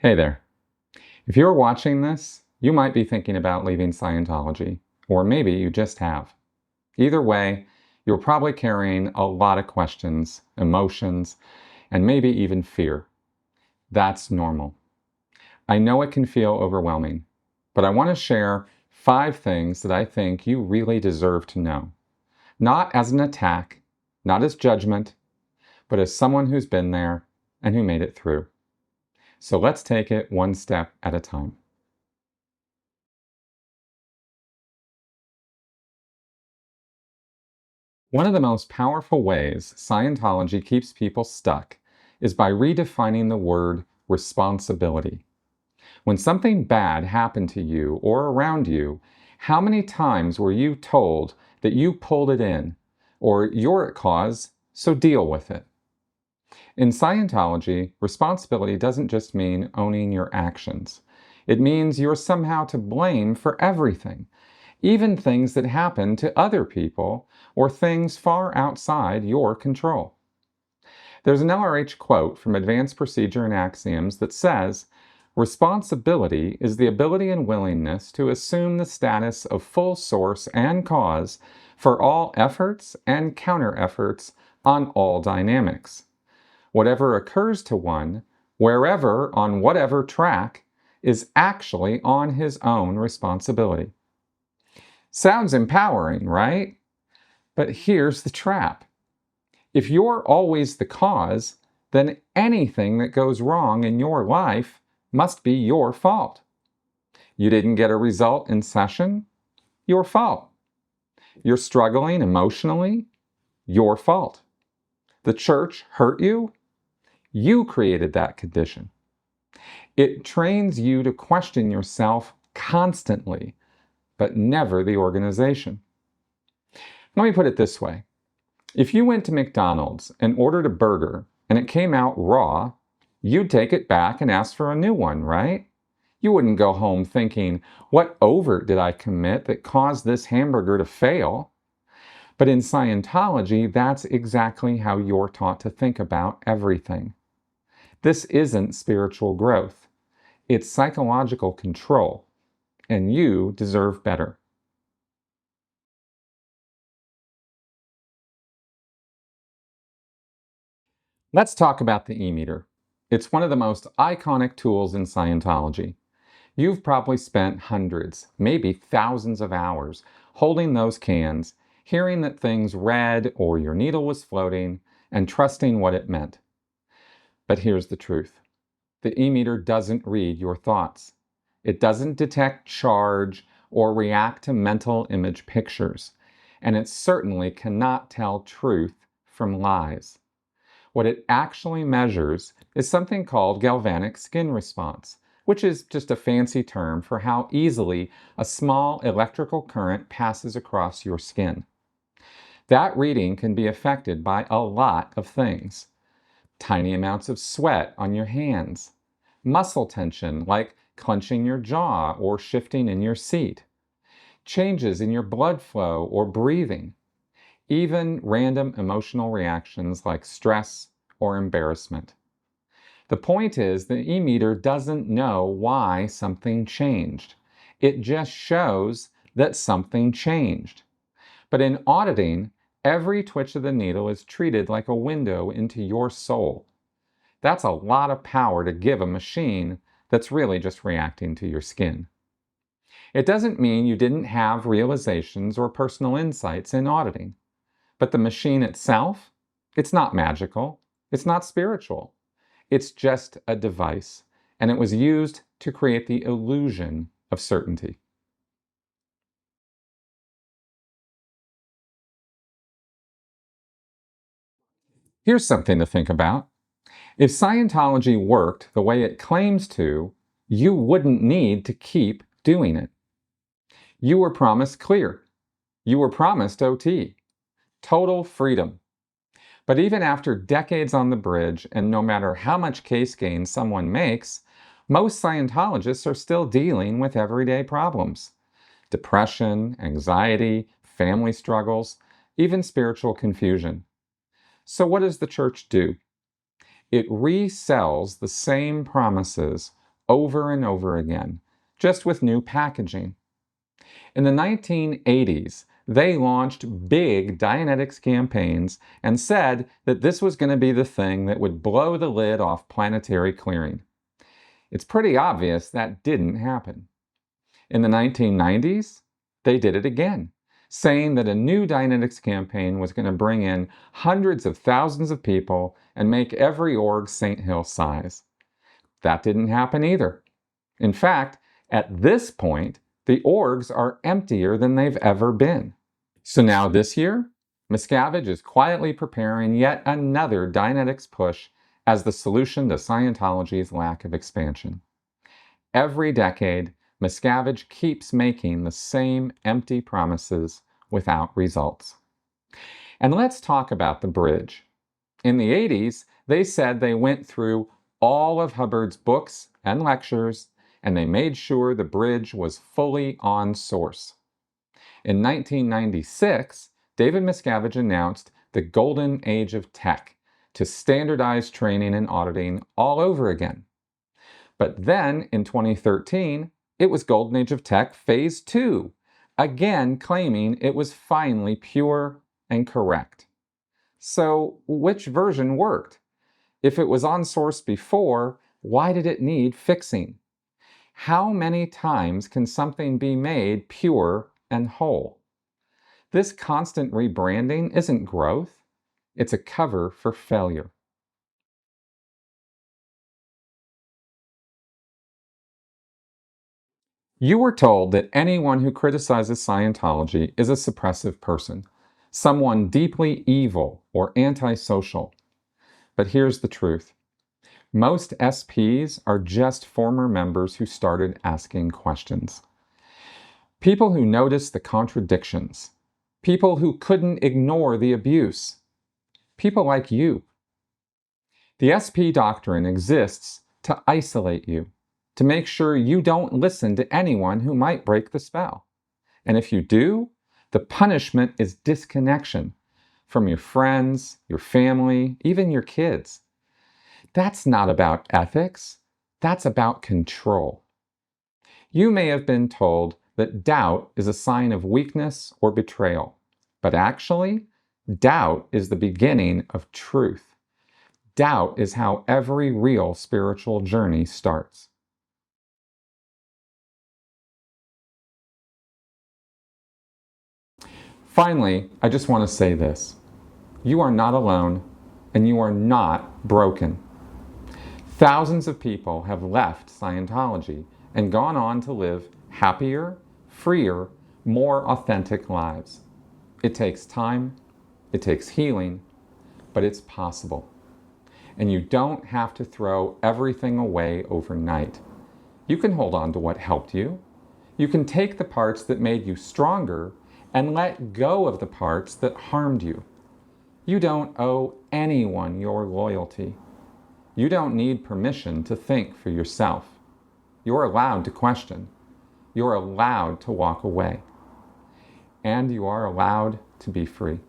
Hey there. If you're watching this, you might be thinking about leaving Scientology, or maybe you just have. Either way, you're probably carrying a lot of questions, emotions, and maybe even fear. That's normal. I know it can feel overwhelming, but I want to share 5 things that I think you really deserve to know. Not as an attack, not as judgment, but as someone who's been there and who made it through. So let's take it one step at a time. One of the most powerful ways Scientology keeps people stuck is by redefining the word responsibility. When something bad happened to you or around you, how many times were you told that you pulled it in, or you're at cause, so deal with it? In Scientology, responsibility doesn't just mean owning your actions. It means you're somehow to blame for everything, even things that happen to other people or things far outside your control. There's an LRH quote from Advanced Procedure and Axioms that says, "Responsibility is the ability and willingness to assume the status of full source and cause for all efforts and counter-efforts on all dynamics. Whatever occurs to one, wherever on whatever track, is actually on his own responsibility." Sounds empowering, right? But here's the trap. If you're always the cause, then anything that goes wrong in your life must be your fault. You didn't get a result in session? Your fault. You're struggling emotionally? Your fault. The church hurt you? You created that condition. It trains you to question yourself constantly, but never the organization. Let me put it this way. If you went to McDonald's and ordered a burger and it came out raw, you'd take it back and ask for a new one, right? You wouldn't go home thinking, what overt did I commit that caused this hamburger to fail? But in Scientology, that's exactly how you're taught to think about everything. This isn't spiritual growth. It's psychological control, and you deserve better. Let's talk about the e-meter. It's one of the most iconic tools in Scientology. You've probably spent hundreds, maybe thousands of hours holding those cans, hearing that things read or your needle was floating, and trusting what it meant. But here's the truth. The e-meter doesn't read your thoughts. It doesn't detect charge or react to mental image pictures. And it certainly cannot tell truth from lies. What it actually measures is something called galvanic skin response, which is just a fancy term for how easily a small electrical current passes across your skin. That reading can be affected by a lot of things. Tiny amounts of sweat on your hands, muscle tension like clenching your jaw or shifting in your seat, changes in your blood flow or breathing, even random emotional reactions like stress or embarrassment. The point is, the e-meter doesn't know why something changed. It just shows that something changed. But in auditing, every twitch of the needle is treated like a window into your soul. That's a lot of power to give a machine that's really just reacting to your skin. It doesn't mean you didn't have realizations or personal insights in auditing. But the machine itself, it's not magical. It's not spiritual. It's just a device, and it was used to create the illusion of certainty. Here's something to think about. If Scientology worked the way it claims to, you wouldn't need to keep doing it. You were promised clear. You were promised OT. Total freedom. But even after decades on the bridge, and no matter how much case gain someone makes, most Scientologists are still dealing with everyday problems. Depression, anxiety, family struggles, even spiritual confusion. So what does the church do? It resells the same promises over and over again, just with new packaging. In the 1980s, they launched big Dianetics campaigns and said that this was going to be the thing that would blow the lid off planetary clearing. It's pretty obvious that didn't happen. In the 1990s, they did it again, saying that a new Dianetics campaign was going to bring in hundreds of thousands of people and make every org St. Hill size. That didn't happen either. In fact, at this point, the orgs are emptier than they've ever been. So now this year, Miscavige is quietly preparing yet another Dianetics push as the solution to Scientology's lack of expansion. Every decade, Miscavige keeps making the same empty promises without results. And let's talk about the bridge. In the 80s, they said they went through all of Hubbard's books and lectures, and they made sure the bridge was fully on source. In 1996, David Miscavige announced the golden age of tech to standardize training and auditing all over again. But then, in 2013, it was Golden Age of Tech Phase 2, again claiming it was finally pure and correct. So, which version worked? If it was on source before, why did it need fixing? How many times can something be made pure and whole? This constant rebranding isn't growth, it's a cover for failure. You were told that anyone who criticizes Scientology is a suppressive person, someone deeply evil or antisocial. But here's the truth. Most SPs are just former members who started asking questions. People who noticed the contradictions. People who couldn't ignore the abuse. People like you. The SP doctrine exists to isolate you, to make sure you don't listen to anyone who might break the spell. And if you do, the punishment is disconnection from your friends, your family, even your kids. That's not about ethics. That's about control. You may have been told that doubt is a sign of weakness or betrayal. But actually, doubt is the beginning of truth. Doubt is how every real spiritual journey starts. Finally, I just want to say this. You are not alone, and you are not broken. Thousands of people have left Scientology and gone on to live happier, freer, more authentic lives. It takes time, it takes healing, but it's possible. And you don't have to throw everything away overnight. You can hold on to what helped you. You can take the parts that made you stronger and let go of the parts that harmed you. You don't owe anyone your loyalty. You don't need permission to think for yourself. You're allowed to question. You're allowed to walk away. And you are allowed to be free.